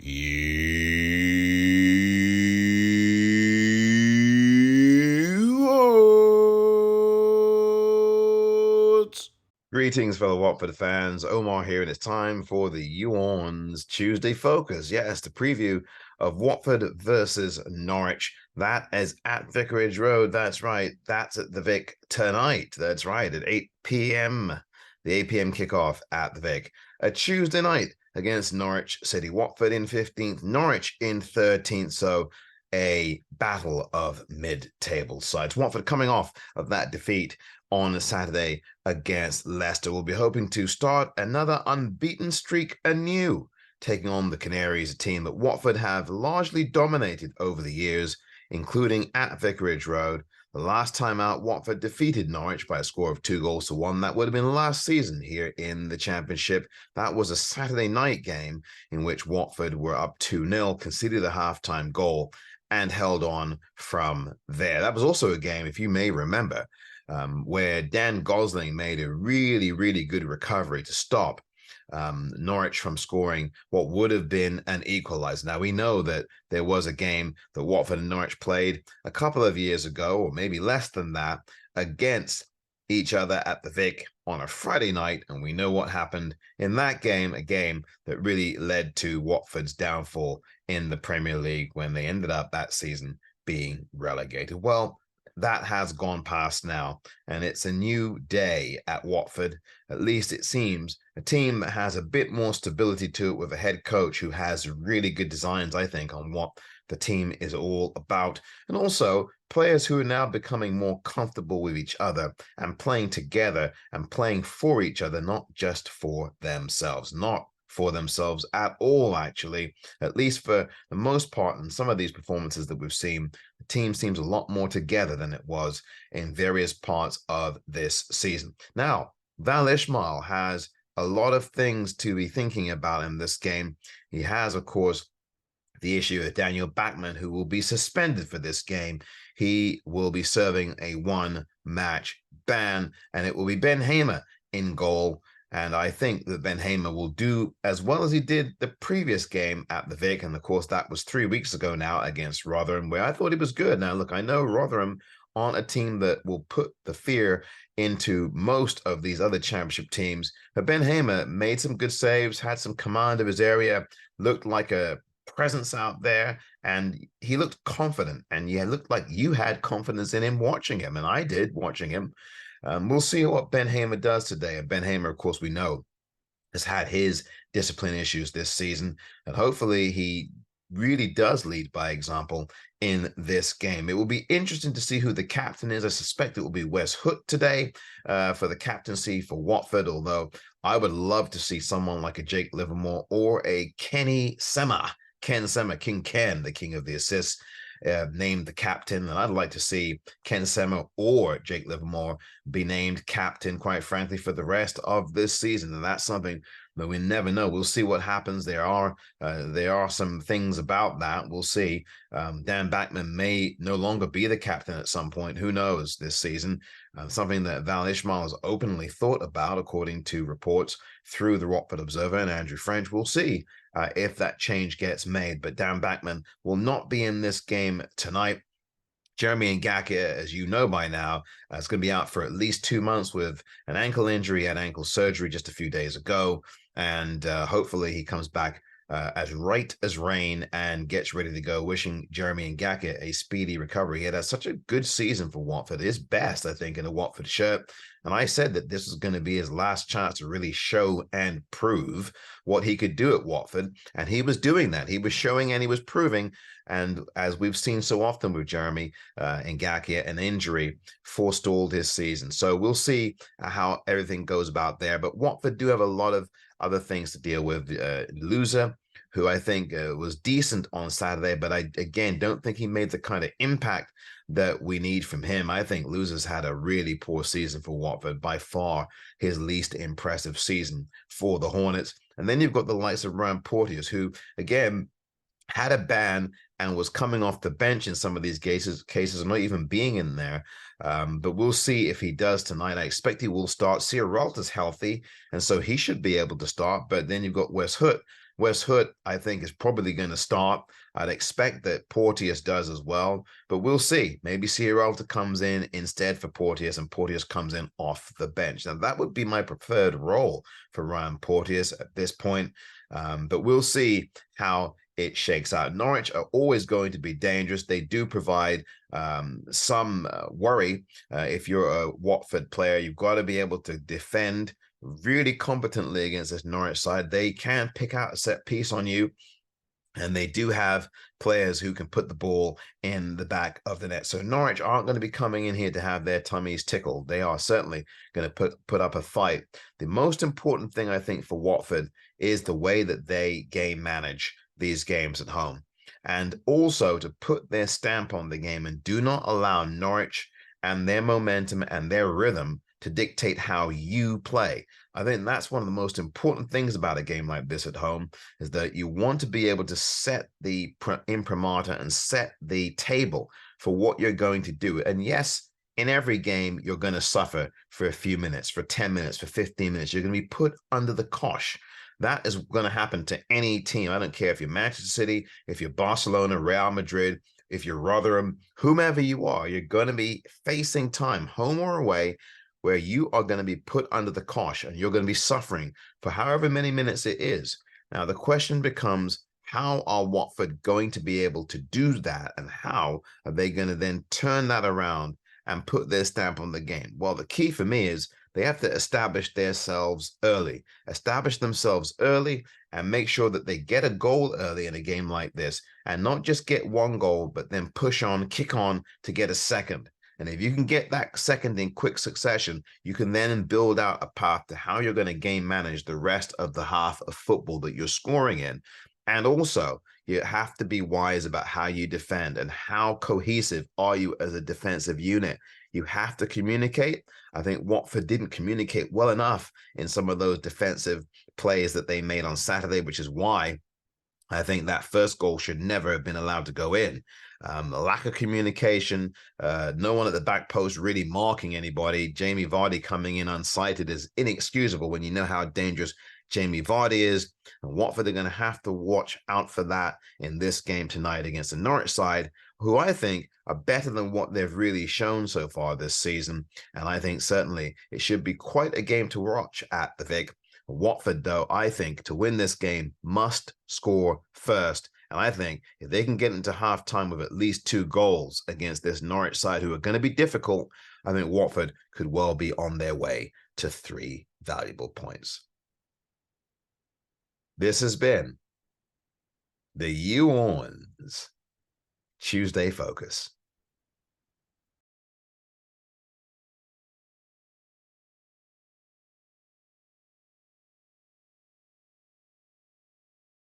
Youorns. Greetings, fellow Watford fans. Omar here, and it's time for the Orns Tuesday Focus. Yes, the preview of Watford versus Norwich. That is at Vicarage Road. That's right. That's at the Vic tonight. That's right, at 8 p.m. The 8 p.m. kickoff at the Vic. A Tuesday night against Norwich City. Watford in 15th, Norwich in 13th. So a battle of mid-table sides. Watford coming off of that defeat on Saturday against Leicester. We'll be hoping to start another unbeaten streak anew, taking on the Canaries, a team that Watford have largely dominated over the years, including at Vicarage Road. The last time out, Watford defeated Norwich by a score of 2-1. That would have been last season here in the Championship. That was a Saturday night game in which Watford were up 2-0, conceded a halftime goal, and held on from there. That was also a game, if you may remember, where Dan Gosling made a really, really good recovery to stop Norwich from scoring what would have been an equalizer. Now, we know that there was a game that Watford and Norwich played a couple of years ago, or maybe less than that, against each other at the Vic on a Friday night, and we know what happened in that game, a game that really led to Watford's downfall in the Premier League when they ended up that season being relegated. Well, that has gone past now, and it's a new day at Watford. At least it seems a team that has a bit more stability to it, with a head coach who has really good designs, I think, on what the team is all about, and also players who are now becoming more comfortable with each other and playing together and playing for each other, not just for themselves. Not for themselves at all, actually, at least for the most part. In some of these performances that we've seen, the team seems a lot more together than it was in various parts of this season. Now, Val Ishmael has a lot of things to be thinking about in this game. He has, of course, the issue of Daniel Bachmann, who will be suspended for this game. He will be serving a one-match ban, and it will be Ben Hamer in goal. And I think that Ben Hamer will do as well as he did the previous game at the Vic. And of course, that was 3 weeks ago now against Rotherham, where I thought he was good. Now, look, I know Rotherham aren't a team that will put the fear into most of these other championship teams. But Ben Hamer made some good saves, had some command of his area, looked like a presence out there, and he looked confident. And yeah, it looked like you had confidence in him watching him, and I did watching him. We'll see what Ben Hamer does today. And Ben Hamer, of course, we know, has had his discipline issues this season. And hopefully he really does lead by example in this game. It will be interesting to see who the captain is. I suspect it will be Wes Hook today for the captaincy for Watford, although I would love to see someone like a Jake Livermore or a Ken Sema, King Ken, the king of the assists, named the captain. And I'd like to see Ken Sema or Jake Livermore be named captain, quite frankly, for the rest of this season. And that's something that we never know. We'll see what happens. There are some things about that. We'll see. Dan Bachmann may no longer be the captain at some point. Who knows this season? Something that Val Ishmael has openly thought about, according to reports through the Watford Observer and Andrew French. We'll see if that change gets made. But Dan Bachmann will not be in this game tonight. Jeremy Ngaka, as you know by now, is going to be out for at least 2 months with an ankle injury, had ankle surgery just a few days ago. And hopefully he comes back as right as rain and gets ready to go. Wishing Jeremy Ngaka a speedy recovery. He had such a good season for Watford, his best, I think, in a Watford shirt. And I said that this was going to be his last chance to really show and prove what he could do at Watford. And he was doing that. He was showing and he was proving. And as we've seen so often with Jeremy Ngaka, an injury forestalled his season. So we'll see how everything goes about there. But Watford do have a lot of other things to deal with. Loser, who I think was decent on Saturday, but I, again, don't think he made the kind of impact that we need from him. I think Loser's had a really poor season for Watford, by far his least impressive season for the Hornets. And then you've got the likes of Ryan Porteous, who, again, had a ban and was coming off the bench in some of these cases and not even being in there. But we'll see if he does tonight. I expect he will start. Sierralta's healthy, and so he should be able to start. But then you've got Wes Hook, West Hood, I think, is probably going to start. I'd expect that Porteous does as well, but we'll see. Maybe Sierralta comes in instead for Porteous, and Porteous comes in off the bench. Now, that would be my preferred role for Ryan Porteous at this point, but we'll see how it shakes out. Norwich are always going to be dangerous. They do provide some worry. If you're a Watford player, you've got to be able to defend really competently against this Norwich side. They can pick out a set piece on you, and they do have players who can put the ball in the back of the net. So Norwich aren't going to be coming in here to have their tummies tickled. They are certainly going to put up a fight. The most important thing, I think, for Watford is the way that they game manage these games at home, and also to put their stamp on the game and do not allow Norwich and their momentum and their rhythm to dictate how you play. I think that's one of the most important things about a game like this at home, is that you want to be able to set the imprimatur and set the table for what you're going to do. And yes, in every game, you're going to suffer for a few minutes, for 10 minutes, for 15 minutes. You're going to be put under the cosh. That is going to happen to any team. I don't care if you're Manchester City, if you're Barcelona, Real Madrid, if you're Rotherham, whomever you are, you're going to be facing time, home or away, where you are going to be put under the cosh and you're going to be suffering for however many minutes it is. Now, the question becomes, how are Watford going to be able to do that? And how are they going to then turn that around and put their stamp on the game? Well, the key for me is they have to establish themselves early, and make sure that they get a goal early in a game like this, and not just get one goal, but then push on, kick on to get a second. And if you can get that second in quick succession, you can then build out a path to how you're going to game manage the rest of the half of football that you're scoring in. And also, you have to be wise about how you defend and how cohesive are you as a defensive unit. You have to communicate. I think Watford didn't communicate well enough in some of those defensive plays that they made on Saturday, which is why I think that first goal should never have been allowed to go in. The lack of communication, no one at the back post really marking anybody. Jamie Vardy coming in unsighted is inexcusable when you know how dangerous Jamie Vardy is. And Watford are going to have to watch out for that in this game tonight against the Norwich side, who I think are better than what they've really shown so far this season. And I think certainly it should be quite a game to watch at the Vic. Watford, though, I think to win this game must score first. And I think if they can get into halftime with at least 2 goals against this Norwich side, who are going to be difficult, I think Watford could well be on their way to 3 valuable points. This has been the YouOrns Tuesday Focus.